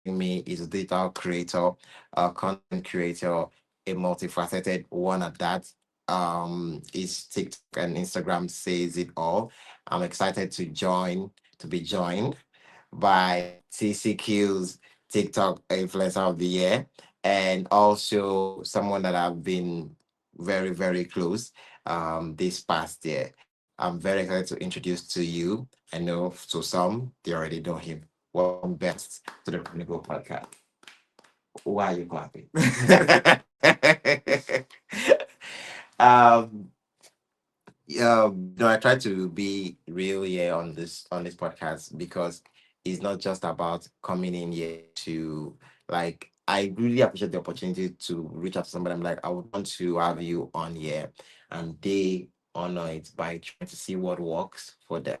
joining me is a digital creator, a content creator, a multifaceted one at that. His TikTok and Instagram says it all. I'm excited to be joined by TCQ's TikTok Influencer of the Year, and also someone that I've been very, very close this past year. I'm very excited to introduce to you. I know to some, they already know him. Welcome, Best, to the Chronicle podcast. Why are you clapping? um, I try to be real here on this podcast because it's not just about coming in here to like. I really appreciate the opportunity to reach out to somebody. I'm like, I would want to have you on here, and they honor it by trying to see what works for them.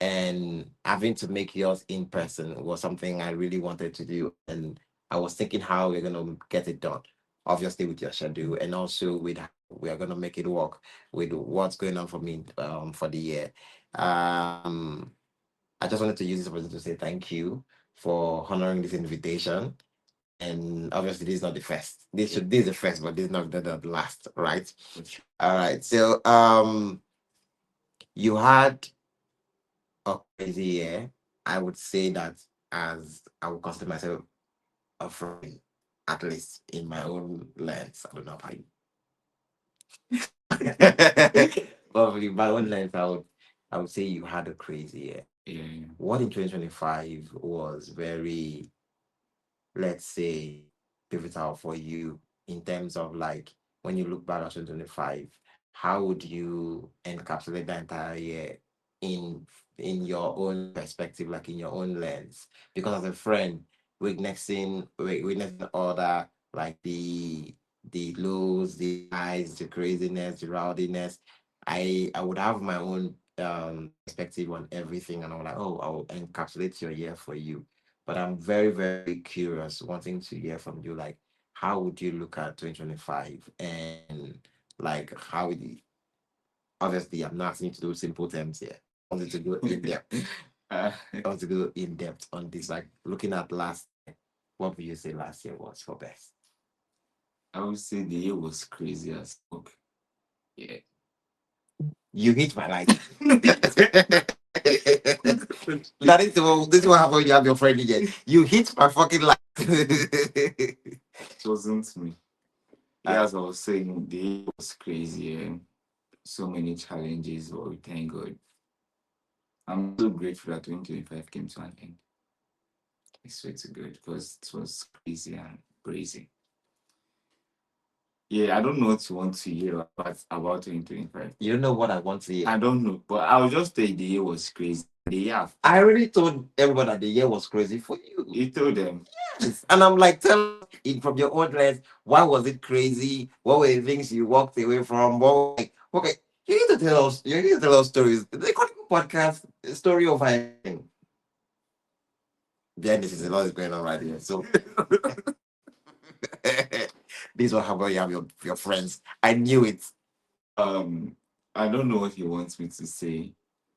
And having to make yours in person was something I really wanted to do, and I was thinking how we're gonna get it done. Obviously, with your schedule, and also with how we are gonna make it work with what's going on for me for the year. Um, I just wanted to use this opportunity to say thank you for honoring this invitation. And obviously, this is not the first. This is the first, but this is not the last, right? All right. So you had a crazy year. I would say that as I would consider myself a friend, at least in my own lens. I don't know how you. But with my own lens, I would say you had a crazy year. Yeah. What in 2025 was very, let's say, pivotal for you in terms of like when you look back at 2025, how would you encapsulate the entire year in in your own perspective, like in your own lens? Because as a friend, witnessing all that, like the lows, the highs, the craziness, the rowdiness, I would have my own perspective on everything, and I'm like, oh, I'll encapsulate your year for you. But I'm very, very curious, wanting to hear from you. Like, how would you look at 2025? And like, obviously, I'm not asking you to do simple terms here. I wanted to go in depth. Uh, I want to go in depth on this. Like, looking at last year, what would you say last year was for best? I would say the year was crazy as fuck. Yeah. You hit my light. That is this is what happened when you have your friend again. You hit my fucking light. It wasn't me. Yeah, as I was saying, the year was crazy. So many challenges, but we thank God. I'm so grateful that 2025 came to an end. I swear to God, because it was crazy and crazy. Yeah, I don't know what you want to hear about 2025. You don't know what I want to I hear. don't know, but I'll just say the year was crazy. The year after, I already told everybody that the year was crazy for you. you told them. Yes. And I'm like, tell us from your own lens, why was it crazy? What were the things you walked away from? Like, okay, you need to tell us, you need to tell us stories. The Chronicle podcast, story of everything. Behind this is a lot is going on right here. So this is what happened. You have your friends. I knew it. Um, I don't know what he wants me to say.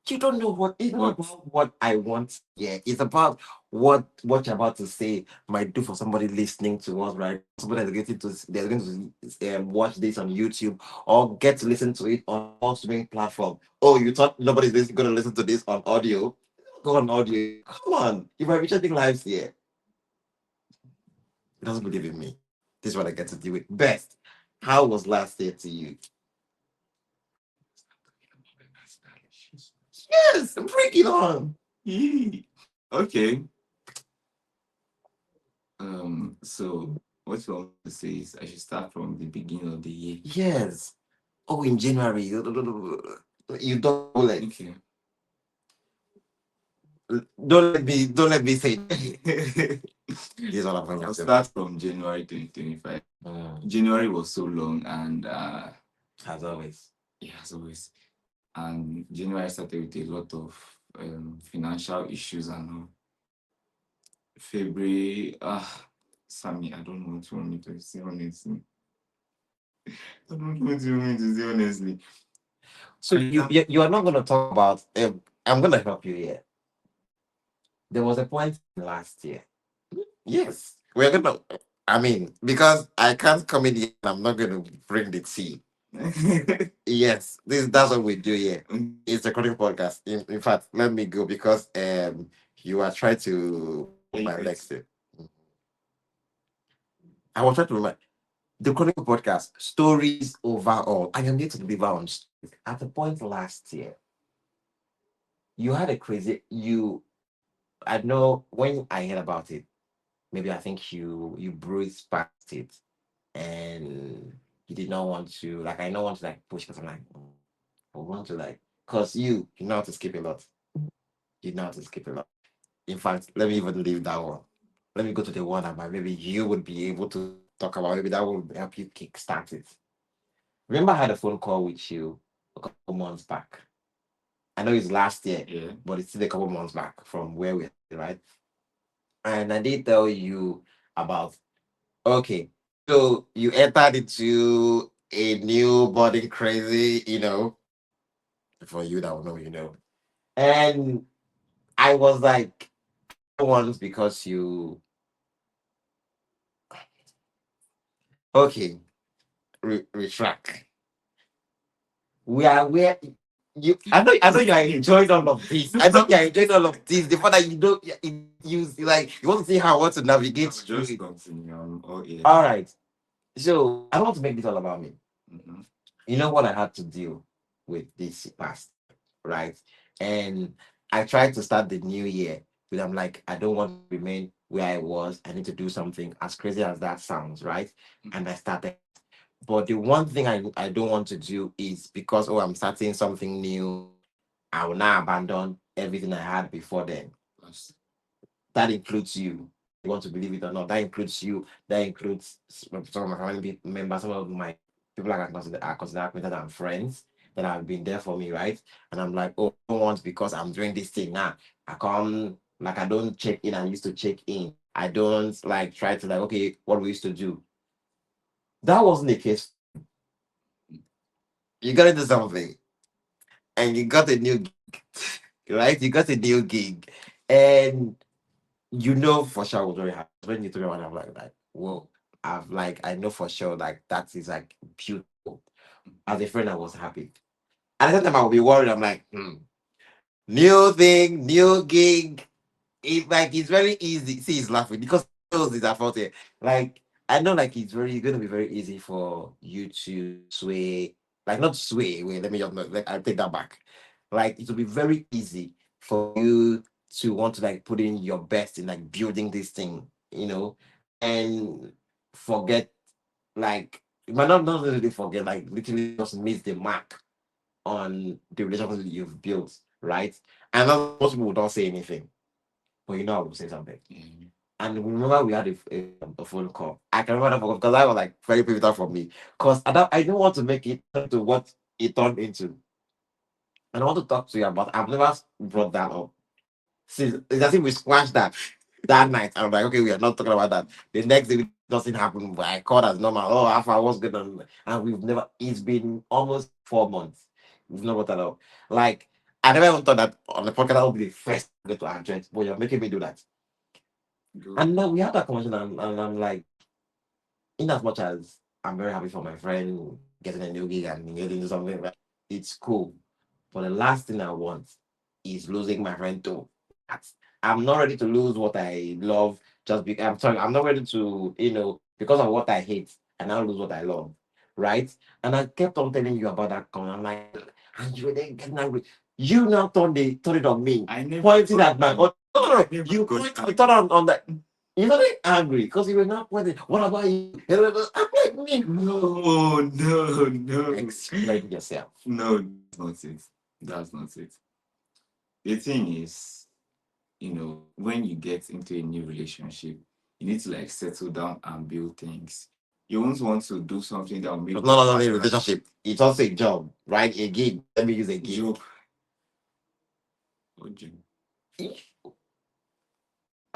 You don't know what it's not What? about what I want. Yeah, it's about what you're about to say might do for somebody listening to us, right? Somebody that's getting to they're going to watch this on YouTube or get to listen to it on all streaming platform. Oh, you thought nobody's going to listen to this on audio? Go on audio. Come on, you might be changing lives here. He doesn't believe in me. This is what I get to deal with. Best. How was last year to you? Yes, bring it on. Yee. Okay. So what you want to say is I should start from the beginning of the year. Yes. Oh, in January. You don't bullet. Okay. Don't let me say this is what I'm going I'll to say. start from January 2025. January was so long and As always. yeah, as always. And January started with a lot of financial issues and all. February, Sammy, I don't know what you want me to say honestly. I don't know what you want me to say honestly. So you are not going to talk about. I'm going to help you here. There was a point last year. Yes, we're gonna. I mean, because I can't come in here and I'm not gonna bring the tea. Yes, this that's what we do here. It's a Chronicle podcast. In fact, let me go because you are trying to pull my legs there. I was trying to remember the Chronicle podcast stories overall. I am here to deliver on stories. At the point last year, you had a crazy you. I know when I heard about it. Maybe I think you bruised past it, and you did not want to like. I don't want to like push because I'm like, I want to like because you know how to skip a lot. You know how to skip a lot. In fact, let me even leave that one. Let me go to the one that might maybe you would be able to talk about. Maybe that will help you kickstart it. Remember, I had a phone call with you a couple months back. I know it's last year, Yeah. but it's still a couple months back from where we're right. And I did tell you about okay. So you entered into a new body crazy, for you that will know, And I was like, once because you okay, retract. Where you I know you are enjoying all of this. I know you are enjoying all of this. The fact that you don't you like you want to see how I want to navigate through Just it. continue. Oh All yes. right. So I don't want to make this all about me. Mm-hmm. You know what I had to deal with this past, right? And I tried to start the new year, but I'm like, I don't want to remain where I was. I need to do something as crazy as that sounds, right? And I started. But the one thing I don't want to do is because I'm starting something new, I will now abandon everything I had before then. Yes. That includes you, whether you want to believe it or not. That includes you. That includes some of my family members, some of my people I consider acquaintances and friends that have been there for me, right? And I'm like, oh, I don't want because I'm doing this thing now. I come like I don't check in. I used to check in. I don't like try to like okay, what we used to do. That wasn't the case. You got into something and you got a new gig, right? You got a new gig, and for sure I was very happy when you told me about it. I'm like, whoa, I know for sure like that is like beautiful. As a friend, I was happy. At the same time, I would be worried. I'm like, new thing, new gig. It's very easy. See, he's laughing because he knows it's about it. Like I know, like it's gonna be very easy for you to sway, like not sway. Wait, let me just like I take that back. Like it will be very easy for you to want to like put in your best in like building this thing, and forget like you might not really forget, like literally just miss the mark on the relationship you've built, right? And that's why most people don't say anything, but I will say something. Yeah. And remember, we had a phone call. I can remember that phone call because that was like very pivotal for me. Because I don't want to make it into what it turned into. And I want to talk to you about. I've never brought that up. See, it's as if we squashed that night. I'm like, okay, we are not talking about that. The next day, nothing happened. But I called as normal. Oh, Alpha, what's good? And we've never. It's been almost 4 months. We've never brought that up. Like I never even thought that on the podcast that would be the first thing to address. But you're making me do that. Good. And now we had that conversation, and I'm like, in as much as I'm very happy for my friend getting a new gig and getting into something, like, it's cool. But the last thing I want is losing my friend too. I'm not ready to lose what I love just because I'm sorry, I'm not ready to, because of what I hate, and now lose what I love. Right? And I kept on telling you about that comment. I'm like, and you were then getting angry. You now turn it on me, I never pointing got at my angry. I never you got turn on that. You're not angry because you were not pointing. What about you? I'm like me. No, no, no. Explain yourself. No, that's not it. That's not it. The thing is, when you get into a new relationship, you need to like settle down and build things. You won't want to do something that will It's make not your only a partner relationship. It's also a job, right? A gig. Let me use a gig. joke. Oh, Jim.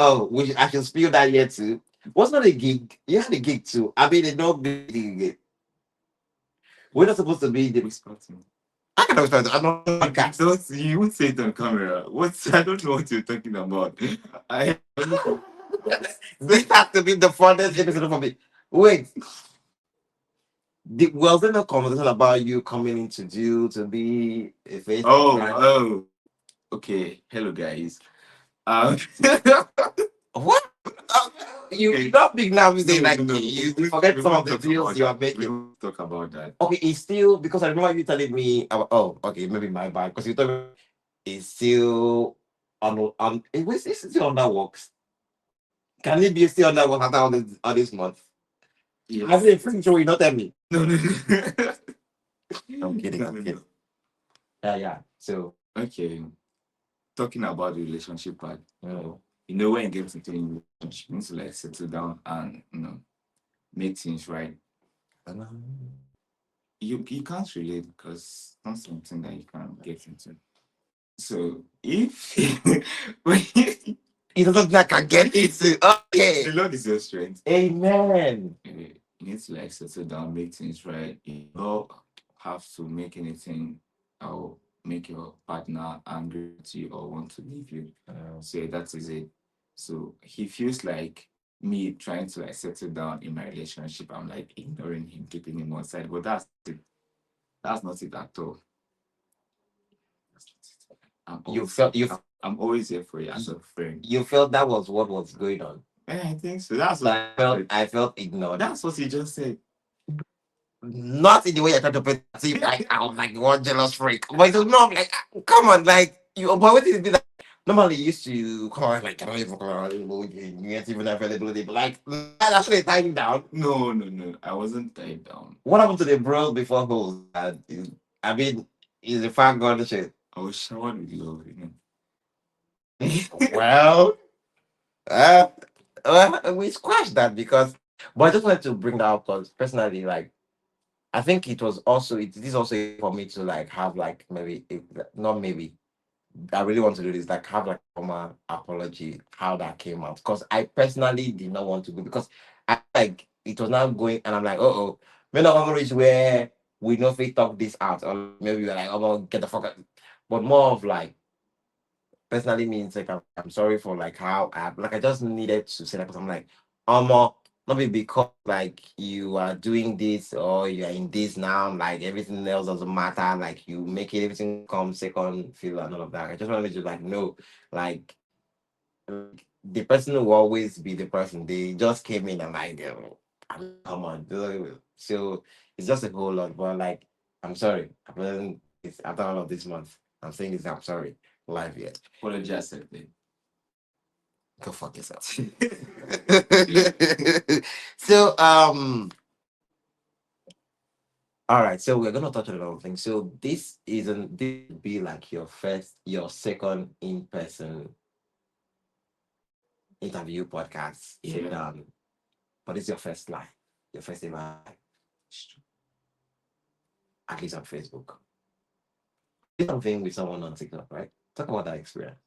Oh, I should spill that here too. What's not a gig? You had a gig too. I mean, a no gig. We're not supposed to be the. Whisper to me. I can always I'm not on podcast. Don't you won't say it on camera. I don't know what you're talking about. I This has to be the furthest episode for me. Wait, was there no conversation about you coming into due to be a face of Oh, brand? oh. Okay. Hello, guys. Um, What? You okay. not big now. You No, say no, like no. you We, forget we some won't of the talk deals about you are that. We making. won't talk about that. Okay, it's still because I remember you telling me. Oh, okay, maybe my bad. Because you told me it's still on. It was it's still on that works. Can it be still on that work after all this month? I Yes. mean, pretty sure you not tell me. No, no, no. I'm kidding. No, I'm no, kidding. no. Yeah, yeah. So, Okay. Talking about the relationship part. mm, When you get into a relationship, you need to like settle down and make things right. You can't relate because it's not something that you can get into. So if when it's not something I can get into. Okay. the Lord is your strength, Amen. you need to like settle down, make things right. You don't have to make anything or make your partner angry at you or want to leave you. So yeah, that is it. So he feels like me trying to like settle down in my relationship. I'm like ignoring him, keeping him on side. But that's it. That's not it at all. That's not it. You felt you I'm always here for you as a friend. you felt that was what was going on. I think so. That's But what I felt ignored. that's what he just said. Not in the way I tried to put it, as if like I was like one jealous freak. But it was not like come on, like you but what is it like normally you used to come on like I don't even come around you ain't even availability, but like that actually tied you down. No, no, no. I wasn't tied down. What happened to the bros before hoes? I mean, is the fact gone shit? I was showered with love. Well, uh, we squashed that because, but I just wanted to bring that up because personally, like, I think it was also it is also for me to like have like maybe not maybe I really want to do this like have like a formal apology how that came out because I personally did not want to go because I like it was now going and I'm like oh we're not gonna reach where we know if we talk this out or maybe we're like oh gonna get the fuck out. But more of like personally means like I'm sorry for like how I just needed to say that because I'm like not be because like you are doing this or you are in this now like everything else doesn't matter like you make it everything come second feel and all of that. I just wanted to like know like the person will always be the person they just came in and like come on so it's just a whole lot but like I'm sorry I wasn't it's after all of this month I'm saying this I'm sorry live yet. Apologize, I think. Go fuck yourself. So all right, so we're gonna touch on another thing. So this would be like your second in-person interview podcast sit Yeah. down, but it's your first live, your first ever live, at least on Facebook. You did something with someone on TikTok, right? Talk about that experience.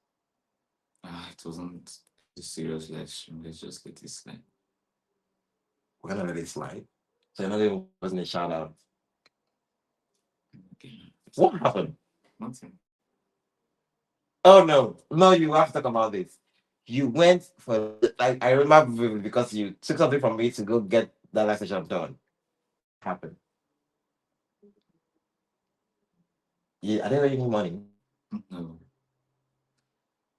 It wasn't a serious lesson. Let's just let it slide. We're gonna let it slide. So another wasn't a shout out. Okay. What happened? Nothing. Oh no, no, you have to talk about this. You went for like I remember vividly because you took something from me to go get that live session done. What happened? Yeah, I didn't give you money. No.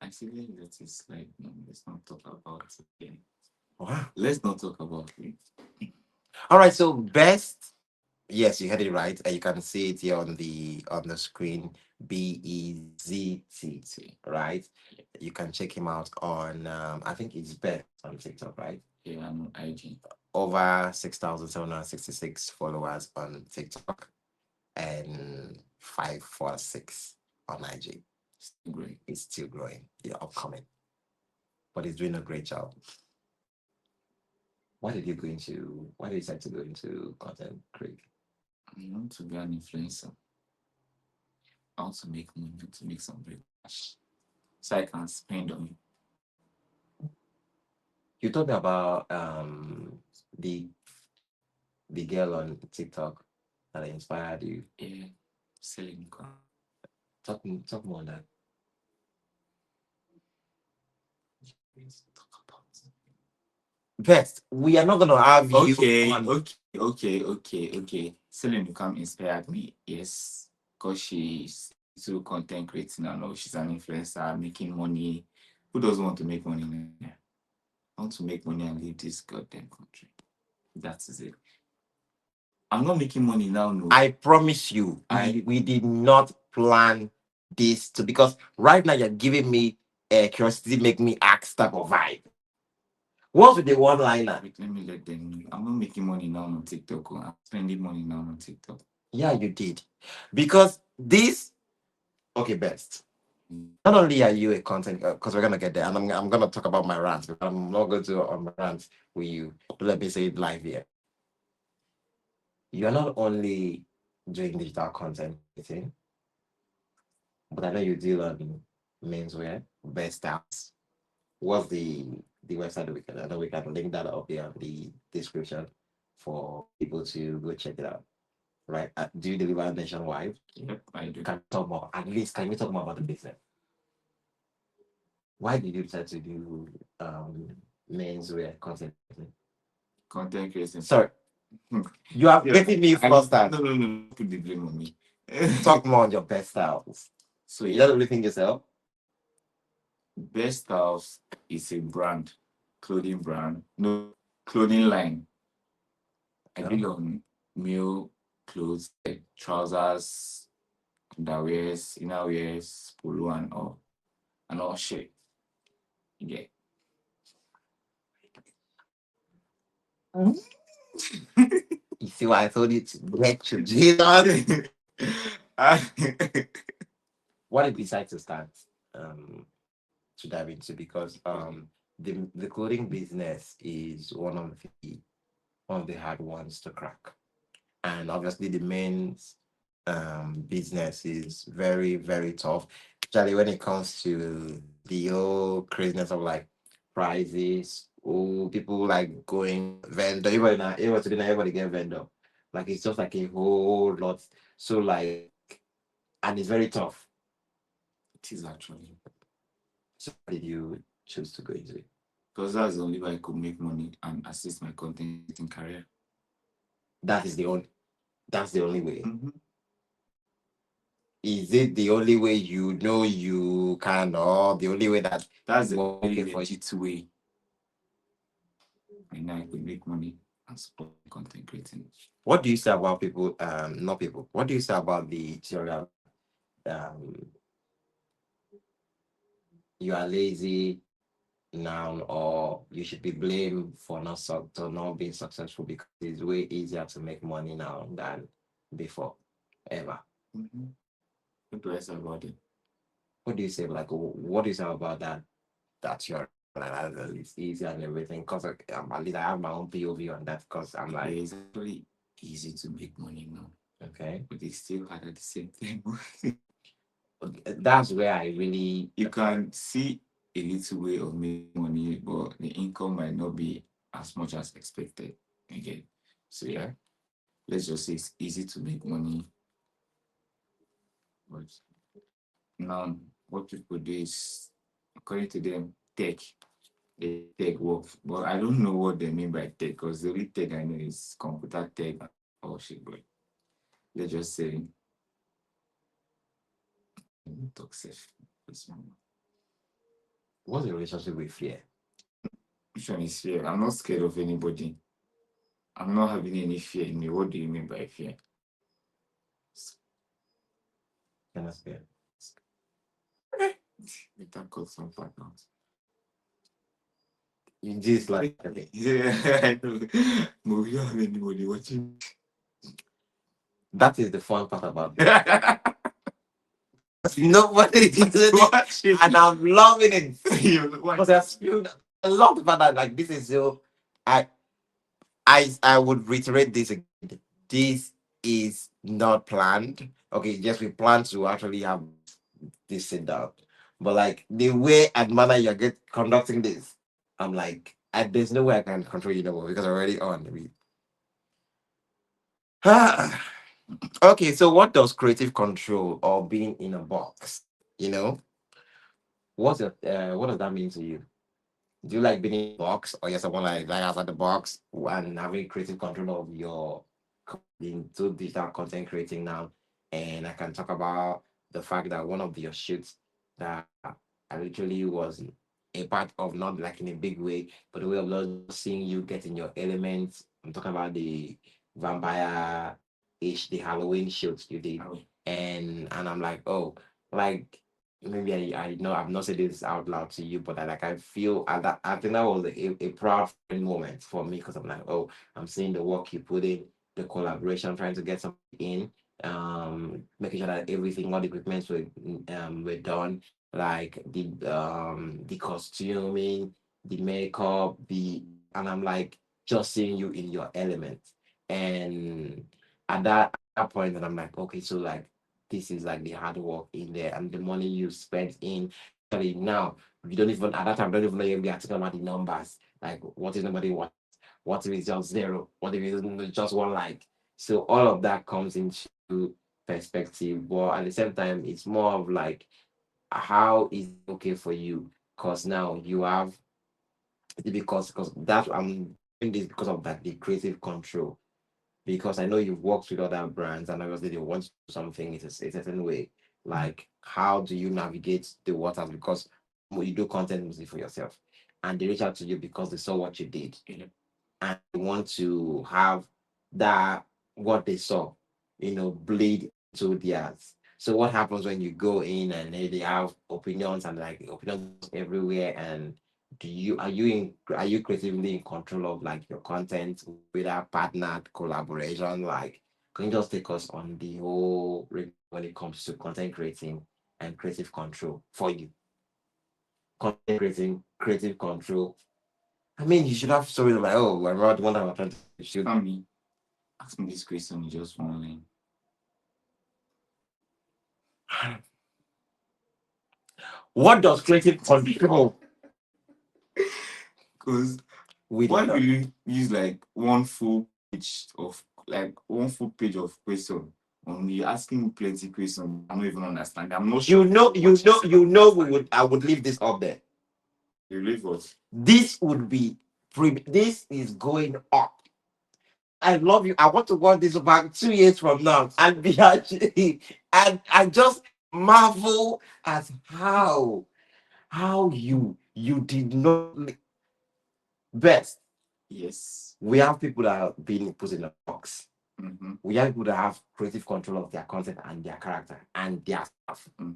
Actually, let it slide. No, let's not talk about it again. Wow. Let's not talk about it. All right, so best. Yes, you had it right. You can see it here on the screen. Bezt, See. right? You can check him out on I think it's best on TikTok, right? Yeah, I'm on IG. Over 6,766 followers on TikTok and 546 on IG. Still great. It's still growing. Yeah, upcoming, but he's doing a great job. Why did you go into? Why did you decide to go into content creating? I want to be an influencer. I want to make money, to make some great cash. So I can spend on it. You told me about the the girl on TikTok that inspired you. Yeah. Selling car. Talk more on that. Let's talk about it. Best. We are not gonna have you Okay, on. okay. Celine Lucam inspired me, yes, because she's into content creating and all. She's an influencer making money. Who doesn't want to make money in Nigeria? I want to make money and leave this goddamn country. That is it. I'm not making money now, no. I promise you, we did not plan this to, because right now you're giving me curiosity, make me ask type of vibe. What's with the one liner? Wait, let me let them know. I'm not making money now on TikTok. Oh. I'm spending money now on TikTok. Yeah, you did. Because this, okay, Best. Mm. Not only are you a content, because we're gonna get there, and I'm gonna talk about my rants, but I'm not going to on my rants with you. But let me say it live here. You're not only doing digital content creating, but I know you deal on menswear, best styles. What's the website that we can? I know we can link that up here in the description for people to go check it out. Right? Do you deliver nationwide? Yep, I do. Can you talk more? At least can we talk more about the business? Why did you decide to do menswear content? Content creating. Sorry, you are Yeah, getting me flustered. no. Put the blame on me. Talk more on your best styles. So You yeah, don't really think yourself? Best House is a brand, clothing brand, no clothing line. I No. deal on male clothes like trousers, underwears, innerwears, polo and all shit. Yeah. You see why I told you to get your Jesus? What did you decide to start um to dive into? Because the clothing business is one of the hard ones to crack. And obviously the men's business is very, very tough. Especially when it comes to the whole craziness of like prices. Oh, people like going vendor, everybody get vendor. Like it's just like a whole lot. So like, and it's very tough. It is actually. So how did you choose to go into it? Because that's the only way I could make money and assist my content creating career. That is the only that's the only way. Mm-hmm. Is it the only way you know you can, or the only way that That's the will only okay for you? legit way I know I could make money and support content creating. What do you say about people, not people, what do you say about the theory of um you are lazy now, or you should be blamed for not being successful because it's way easier to make money now than before ever? Mm-hmm. What do I say about it? What do you say? Like, what do you say about that theory? Like, that it's easy and everything. Because at least I have my own POV on that. Because I'm Yeah, like, it's actually easy to make money now, okay, but it's still hard at the same time. that's where I really You can see a little way of making money, but the income might not be as much as expected. Again, so yeah, let's just say it's easy to make money, but now what people do is, according to them, tech. They tech work, but I don't know what they mean by tech because the only tech I know is computer tech and all shit. But let's just say toxic. This one. what's your relationship with fear? Which one is fear? I'm not scared of anybody. I'm not having any fear in me. What do you mean by fear? Kind of scared. We can cut some part out. You just like okay. Yeah, I know. But we don't have anybody watching. That is the fun part about it. Nobody is listening, Watching. and I'm loving it. You Because I love the fact that like this is so. I I would reiterate this again. This is not planned. Okay, yes, we plan to actually have this sit down, but like the way and manner you're conducting this, I'm like, there's no way I can control you no more because I'm already on. Okay, so what does creative control or being in a box? You know, what does that mean to you? Do you like being in a box, or you're someone like outside the box and having creative control of your into digital content creating now? And I can talk about the fact that one of your shoots that I literally was a part of, not like in a big way, but the way of just seeing you get in your element. I'm talking about the vampire ish, the Halloween shoots you did. Oh, And I'm like, oh, like maybe I know I've not said this out loud to you, but I feel that I think that was a proud moment for me, because I'm like, oh, I'm seeing the work you put in, the collaboration, trying to get something in, making sure that everything, all the equipments were done, like the costuming, the makeup, and I'm like just seeing you in your element. And at that point, and I'm like, okay, so like this is like the hard work in there and the money you spent in. Actually, now you don't even at that time don't even know you're talking about the numbers. Like what is nobody what if it's just zero? What if it's just one like? So all of that comes into perspective. But at the same time, it's more of like how is it okay for you? Because now you have because that I'm doing this because of that the creative control, because I know you've worked with other brands and obviously they want to do something in a certain way. Like, how do you navigate the waters? Because you do content mostly for yourself, and they reach out to you because they saw what you did, and they want to have that what they saw, bleed into theirs. So what happens when you go in and they have opinions and like opinions everywhere? And are you creatively in control of like your content with a partner collaboration? Like, can you just take us on the whole when it comes to content creating and creative control for you? Content creating, creative control. I mean, you should have stories like, oh, I remember the one time I tried to shoot. family, ask me this question in just one line. What does creative control Because with why will it? you use like one full page of question on me asking me plenty questions? I don't even understand. I'm not sure I would leave this up there. you live what. This would be this is going up. I love you. I want to watch this back 2 years from now and be actually, and I just marvel at how you did not best. Yes. We have people that are being put in a box. Mm-hmm. We have people that have creative control of their content and their character and their stuff. Mm-hmm.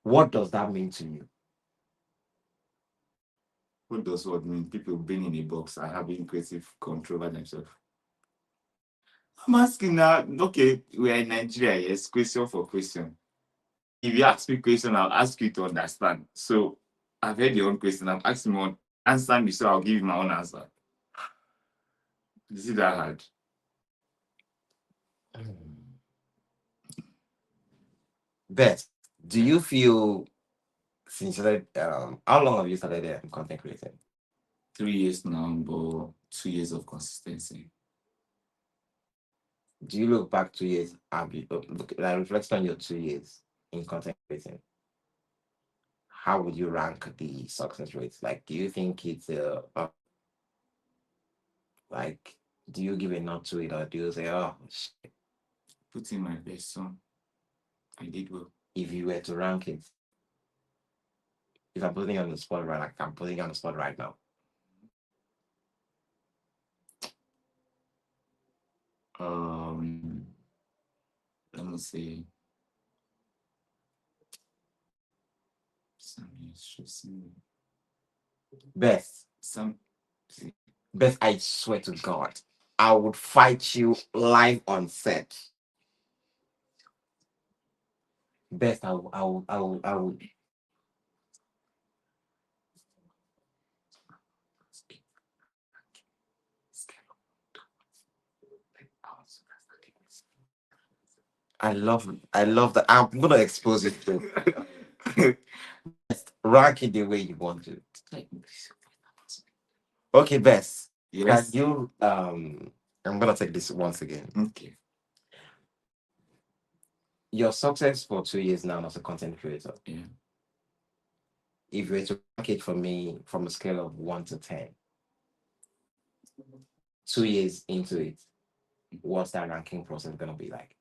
What does that mean to you? What does what mean? People being in a box and having creative control over themselves. I'm asking now. Okay, we are in Nigeria. Yes, question for question. If you ask me question, I'll ask you to understand. So I've heard your own question. I'm asking one. Answer me, so I'll give you my own answer. Is it that hard? Beth, do you feel since you started, how long have you started content creating? 3 years now, but 2 years of consistency. Do you look back 2 years, look, like reflect on your 2 years in content creating? How would you rank the success rates? Like, do you think it's like, do you give a nod to it, or do you say, oh, Put in my best son. I did well. if you were to rank it, if I'm putting you on the spot right, like I'm putting you on the spot right now. Um, Let me see. Some is stressing. Beth, Some Beth, I swear to God, I would fight you live on set. Beth, I would. I love that. I'm gonna expose it to rank it the way you want to. Okay, Beth, can yes. you I'm gonna take this once again. Okay. Your success for 2 years now as a content creator. Yeah. if you were to rank it for me from a scale of 1 to 10, 2 years into it, what's that ranking process gonna be like?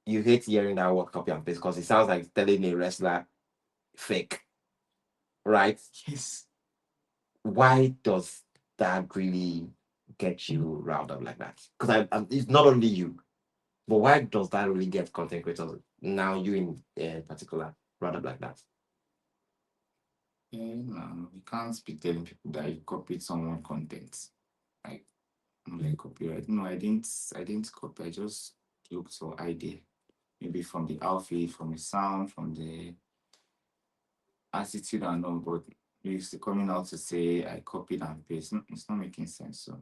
You hate hearing that word copy and paste because it sounds like telling a wrestler fake, right? Yes. Why does that really get you riled up like that? Because it's not only you, but why does that really get content creators, now you in particular, riled up like that? Yeah, no, you can't be telling people that you copied someone content. Like, I'm like copyright. No, I didn't copy. I just looked for idea. Maybe from the outfit, from the sound, from the attitude and all, but you used to coming out to say I copied and paste. It's not making sense. So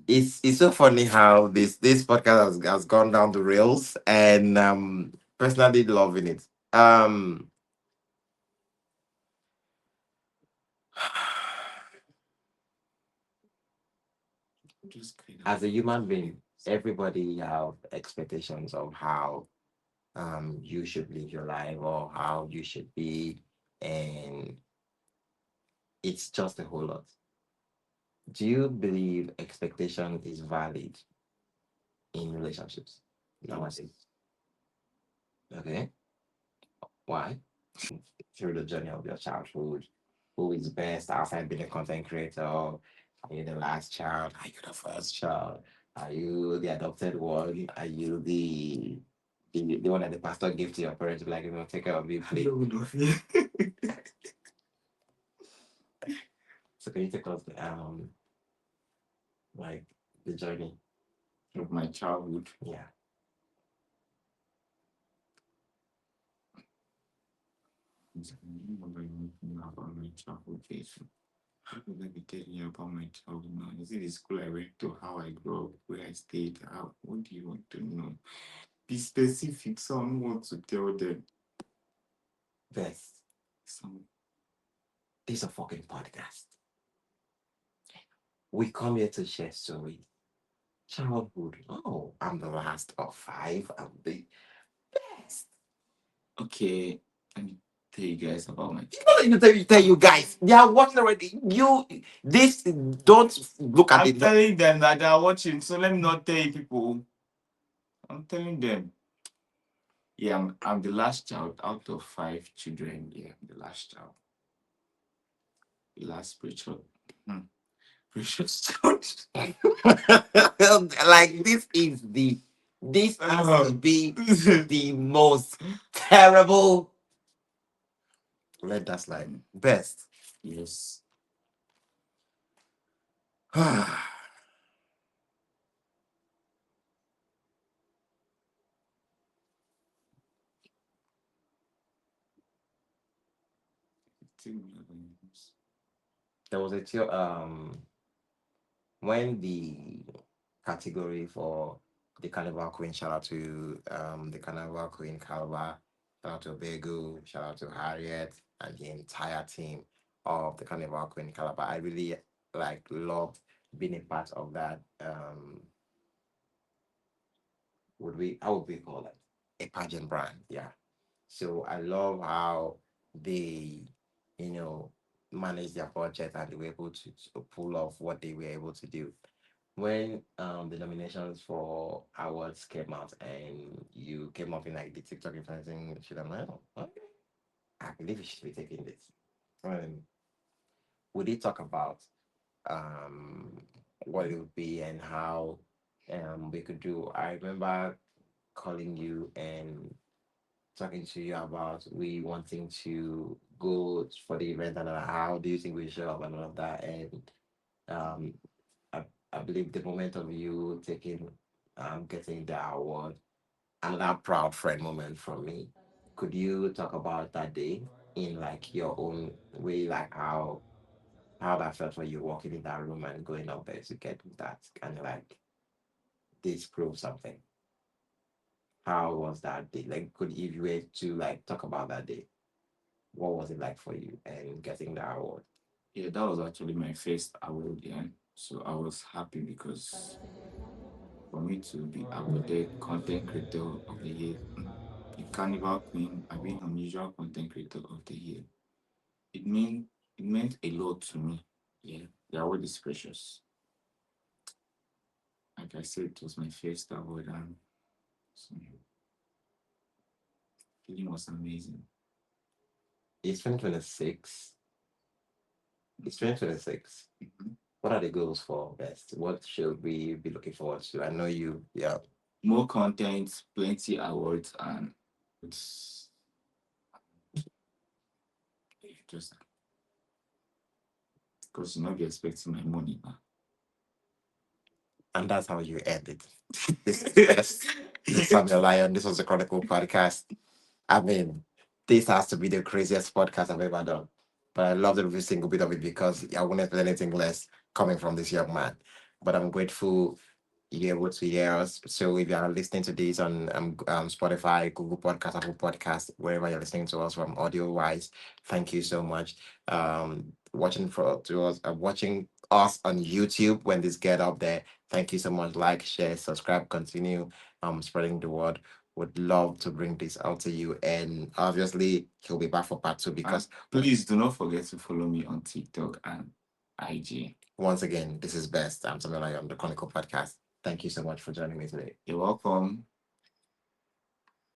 It's so funny how this podcast has gone down the rails, and personally loving it. Um just kind as a of human being, everybody have expectations of how you should live your life or how you should be, and it's just a whole lot. Do you believe expectation is valid in relationships yes. nowadays? Okay, why? Through the journey of your childhood, who is best outside being a content creator? Are you the last child? Are you the first child? Are you the adopted one? Are you the one that the pastor gave to your parents, like, take care of you, I please? don't know. Yeah. So can you take us like the journey? Of my childhood. Yeah. I don't remember anything about my childhood days. What would I be telling you about my childhood now? Is it the school I went to, how I grew up, where I stayed? How, what do you want to know? Be specific. Someone wants to tell them. Best. Some This is a fucking podcast. We come here to share stories. Childhood. Oh, I'm the last of five. I'm the best. okay. Let me tell you guys about my You know, tell you guys, they are watching already. You this don't look at I'm it. telling them that they are watching, so let me not tell you people. I'm telling them. Yeah, I'm the last child out of five children. Yeah, I'm the last child. The last spiritual. Hmm. Precious child. Like this has to be Um, the most terrible. Let that slide. Best. yes. There was when the category for the Carnival Queen, shout out to the Carnival Queen Calva, shout out to Begu, shout out to Harriet and the entire team of the Carnival Queen Calabar. I really like loved being a part of that. Would we how would we call it? A pageant brand, yeah. So I love how they, you know, manage their budget and they were able to pull off what they were able to do. When the nominations for awards came out and you came up in like the TikTok influencing shit, I'm like, oh, okay, I believe you should be taking this. And we did talk about um what it would be and how we could do. I remember calling you and talking to you about we wanting to go for the event and how do you think we show up and all of that. And um, I, I believe the moment of you taking getting the award, another proud friend moment from me. Could you talk about that day in like your own way, like how that felt when you walking in that room and going up there to get that kind of like disprove something? How was that day? Like, could if you were to like talk about that day, what was it like for you and getting the award? Yeah, that was actually my first award. Yeah, so I was happy because for me to be awarded content creator of the year, the Carnival Queen, I've been unusual content creator of the year. It meant it meant a lot to me. Yeah, the award is precious. Like I said, it was my first award, and so, feeling was amazing. It's 2026. It's 2026. Mhm. What are the goals for Best? What should we be looking forward to? I know you, yeah. More content, plenty awards, and it's just because you not be expecting my money now. And that's how you end it. This is Best. This is Samuel Lyon. This was the Chronicle podcast. I mean, this has to be the craziest podcast I've ever done. But I loved every single bit of it because I wouldn't expect anything less coming from this young man. But I'm grateful you're able to hear us. So if you are listening to this on Spotify, Google Podcast, Apple Podcast, wherever you're listening to us from audio wise, thank you so much. Watching us on YouTube when this get up there. Thank you so much. Like, share, subscribe, continue spreading the word. Would love to bring this out to you. And obviously he'll be back for part two And because please do not forget to follow me on TikTok and IG. once again, this is Best. I'm Samuel on the Chronicle Podcast. Thank you so much for joining me today. You're welcome.